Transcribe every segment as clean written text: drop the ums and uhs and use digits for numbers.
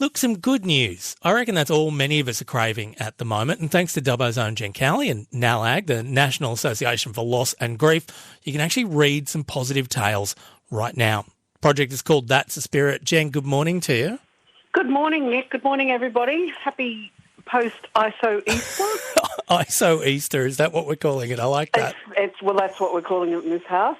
Look, some good news. I reckon that's all many of us are craving at the moment. And thanks to Dubbo's own Jen Cowley and NALAG, the National Association for Loss and Grief, you can actually read some positive tales right now. The project is called That's the Spirit. Jen, good morning to you. Good morning, Nick. Good morning, everybody. Happy post-ISO Easter. ISO Easter, is that what we're calling it? I like that. Well, that's what we're calling it in this house.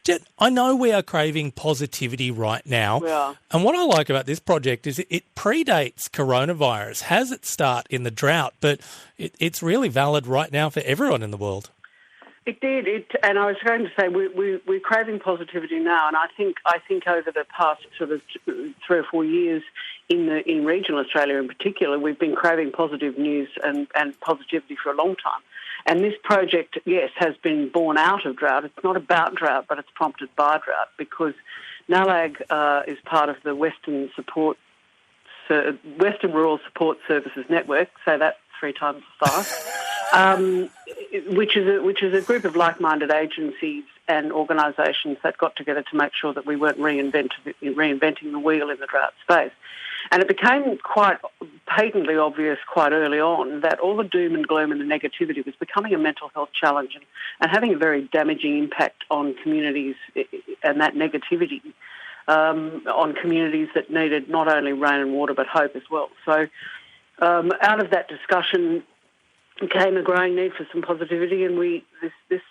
Jen, I know we are craving positivity right now. We are. And what I like about this project is it predates coronavirus, has its start in the drought, but it's really valid right now for everyone in the world. It did. And I was going to say we're craving positivity now, and I think over the past sort of 3 or 4 years in regional Australia in particular, we've been craving positive news and positivity for a long time. And this project, yes, has been born out of drought. It's not about drought, but it's prompted by drought because NALAG is part of the Western Rural Support Services Network. Say that 3 times fast. Which is a group of like-minded agencies and organisations that got together to make sure that we weren't reinventing the wheel in the drought space. And it became quite patently obvious quite early on that all the doom and gloom and the negativity was becoming a mental health challenge and having a very damaging impact on communities, and that negativity on communities that needed not only rain and water but hope as well. So out of that discussion came a growing need for some positivity, and this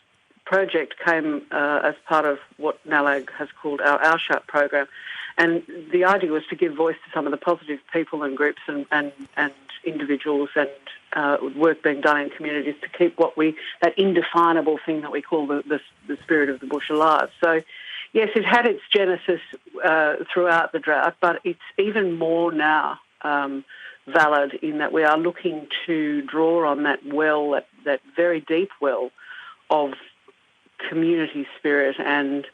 project came as part of what NALAG has called our Shout program. And the idea was to give voice to some of the positive people and groups and individuals and work being done in communities to keep that indefinable thing that we call the spirit of the bush alive. So, yes, it had its genesis throughout the drought, but it's even more now valid in that we are looking to draw on that well, that very deep well of community spirit and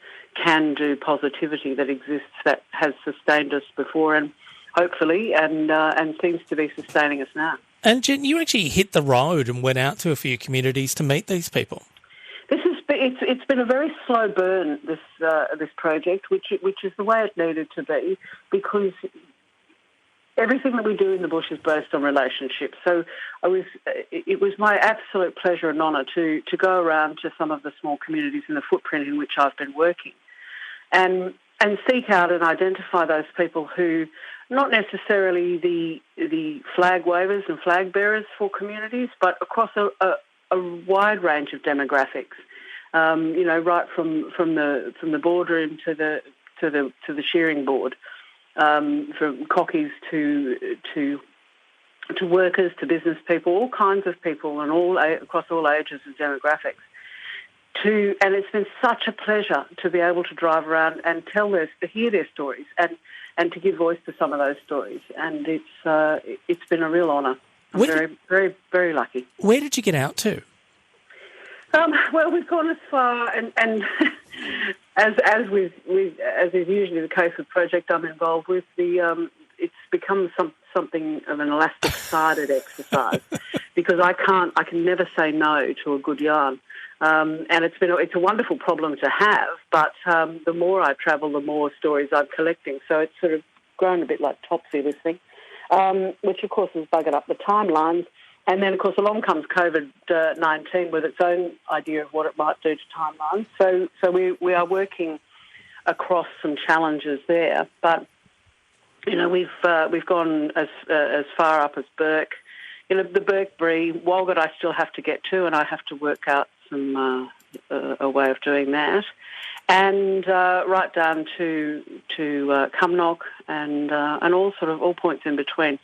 can-do positivity that exists, that has sustained us before and hopefully and seems to be sustaining us now. And Jen, you actually hit the road and went out to a few communities to meet these people. It's been a very slow burn, this project, which is the way it needed to be, because everything that we do in the bush is based on relationships. So it was my absolute pleasure and honour to go around to some of the small communities in the footprint in which I've been working and seek out and identify those people who, not necessarily the flag wavers and flag bearers for communities, but across a wide range of demographics. Right from the boardroom to the shearing board. From cockies to workers, to business people, all kinds of people, and across all ages and demographics. And it's been such a pleasure to be able to drive around and to hear their stories, and to give voice to some of those stories. And it's been a real honour. I'm very, very, very lucky. Where did you get out to? Well, we've gone as far, and as is usually the case with project I'm involved with, it's become something of an elastic-sided exercise because I can never say no to a good yarn, and it's a wonderful problem to have. But the more I travel, the more stories I'm collecting. So it's sort of grown a bit like Topsy, this thing, which of course has buggered up the timelines. And then, of course, along comes COVID-19 with its own idea of what it might do to timelines. So we are working across some challenges there. But, we've gone as far up as Burke. The Burke-Bree, Walgett I still have to get to, and I have to work out some a way of doing that. And right down to Cumnock and all points in between.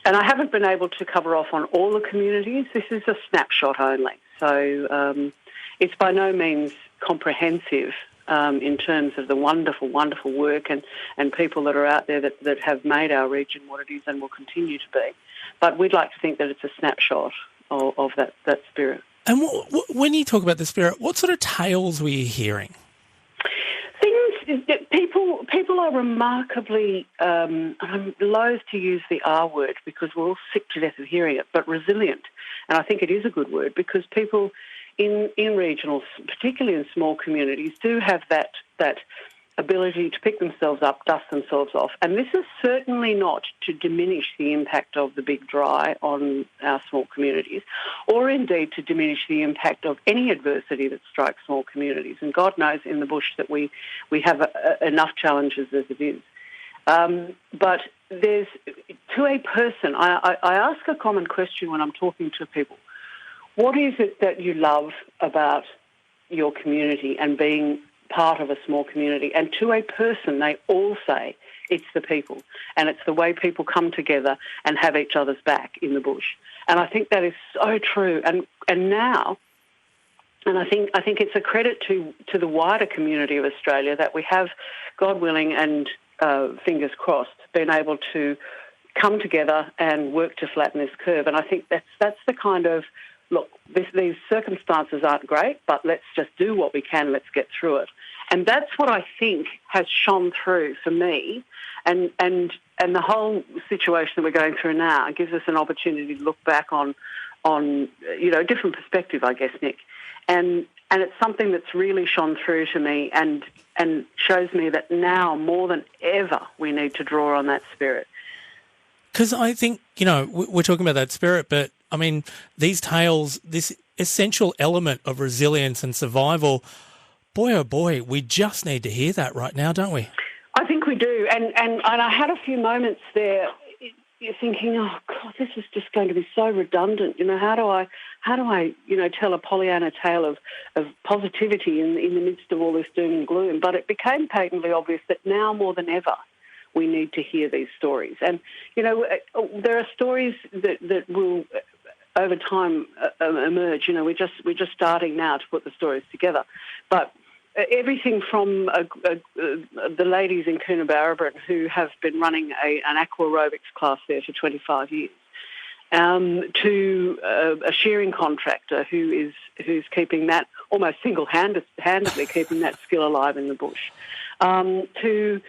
And I haven't been able to cover off on all the communities. This is a snapshot only. So it's by no means comprehensive in terms of the wonderful, wonderful work and people that are out there that have made our region what it is and will continue to be. But we'd like to think that it's a snapshot of that spirit. And when you talk about the spirit, what sort of tales were you hearing? People are remarkably, I'm loath to use the R word because we're all sick to death of hearing it, but resilient. And I think it is a good word because people in regionals, particularly in small communities, do have that ability to pick themselves up, dust themselves off. And this is certainly not to diminish the impact of the big dry on our small communities, or indeed to diminish the impact of any adversity that strikes small communities. And God knows in the bush that we have enough challenges as it is. But there's, to a person, I ask a common question when I'm talking to people. What is it that you love about your community and being part of a small community? And to a person, they all say it's the people, and it's the way people come together and have each other's back in the bush. And I think that is so true. And now, and I think it's a credit to the wider community of Australia that we have, God willing and fingers crossed, been able to come together and work to flatten this curve. And I think that's the kind of, look, these circumstances aren't great, but let's just do what we can, let's get through it. And that's what I think has shone through for me. And the whole situation that we're going through now gives us an opportunity to look back on a different perspective, I guess, Nick. And it's something that's really shone through to me and shows me that now more than ever we need to draw on that spirit. Because I think, we're talking about that spirit, but I mean, these tales, this essential element of resilience and survival, boy, oh boy, we just need to hear that right now, don't we? I think we do. And I had a few moments there, you're thinking, oh God, this is just going to be so redundant. How do I tell a Pollyanna tale of positivity in the midst of all this doom and gloom? But it became patently obvious that now more than ever we need to hear these stories. And, there are stories that will over time emerge. We're just starting now to put the stories together. But everything from the ladies in Coonabarabran who have been running an aqua aerobics class there for 25 years, to a shearing contractor who's keeping that almost single-handedly keeping that skill alive in the bush, to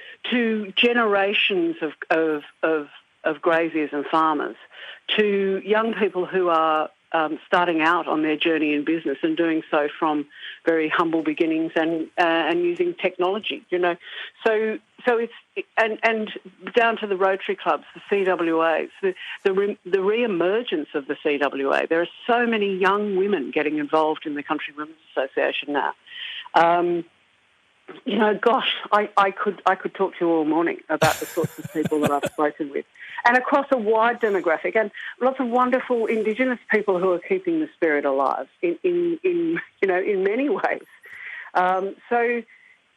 generations of graziers and farmers, to young people who are starting out on their journey in business and doing so from very humble beginnings and using technology, So it's and down to the Rotary clubs, the CWAs, the re-emergence of the CWA. There are so many young women getting involved in the Country Women's Association now. I could talk to you all morning about the sorts of people that I've spoken with, and across a wide demographic, and lots of wonderful Indigenous people who are keeping the spirit alive in many ways. So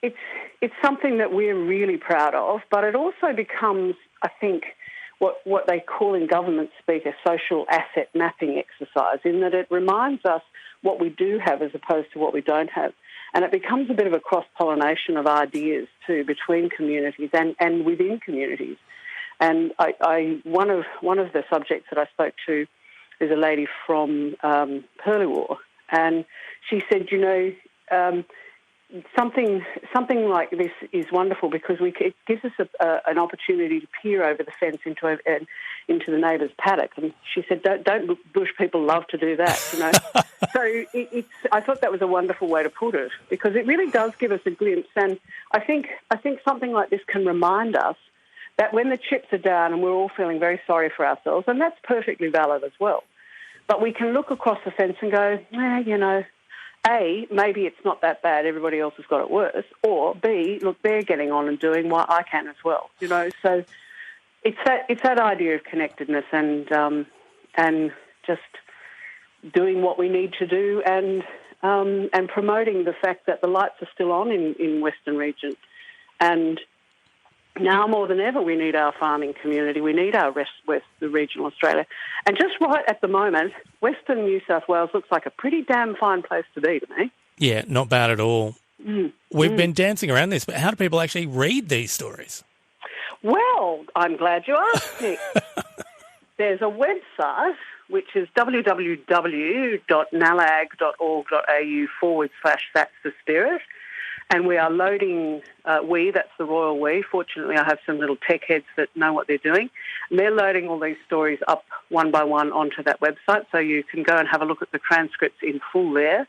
it's something that we're really proud of, but it also becomes, I think, what they call in government speak a social asset mapping exercise, in that it reminds us what we do have as opposed to what we don't have. And it becomes a bit of a cross-pollination of ideas too between communities and within communities. And one of the subjects that I spoke to is a lady from Purliwar, and she said, something like this is wonderful because it gives us an opportunity to peer over the fence into the neighbour's paddock. And she said, don't bush people love to do that, So I thought that was a wonderful way to put it, because it really does give us a glimpse. And I think something like this can remind us that when the chips are down and we're all feeling very sorry for ourselves, and that's perfectly valid as well, but we can look across the fence and go, A, maybe it's not that bad, everybody else has got it worse, or B, look, they're getting on and doing what I can as well, So it's that idea of connectedness and just doing what we need to do and promoting the fact that the lights are still on in Western region. And now more than ever, we need our farming community. We need our the regional Australia. And just right at the moment, Western New South Wales looks like a pretty damn fine place to be to me. Yeah, not bad at all. We've been dancing around this, but how do people actually read these stories? Well, I'm glad you asked, Nick. There's a website, which is www.nalag.org.au/That's the Spirit. And we are loading, that's the royal we. Fortunately, I have some little tech heads that know what they're doing. And they're loading all these stories up one by one onto that website, so you can go and have a look at the transcripts in full there.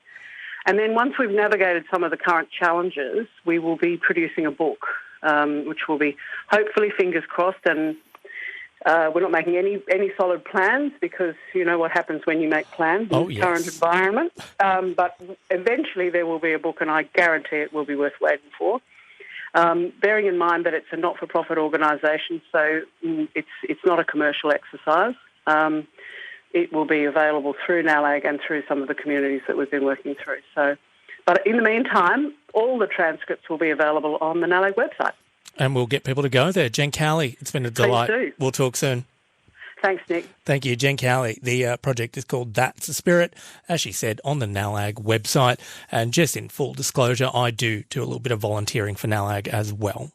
And then once we've navigated some of the current challenges, we will be producing a book, which will be hopefully, fingers crossed, and we're not making any solid plans because you know what happens when you make plans in the current environment. But eventually there will be a book, and I guarantee it will be worth waiting for. Bearing in mind that it's a not-for-profit organisation, so it's not a commercial exercise. It will be available through NALAG and through some of the communities that we've been working through. But in the meantime, all the transcripts will be available on the NALAG website. And we'll get people to go there. Jen Cowley, it's been a delight. Please do. We'll talk soon. Thanks, Nick. Thank you, Jen Cowley. The project is called That's the Spirit, as she said, on the NALAG website. And just in full disclosure, I do a little bit of volunteering for NALAG as well.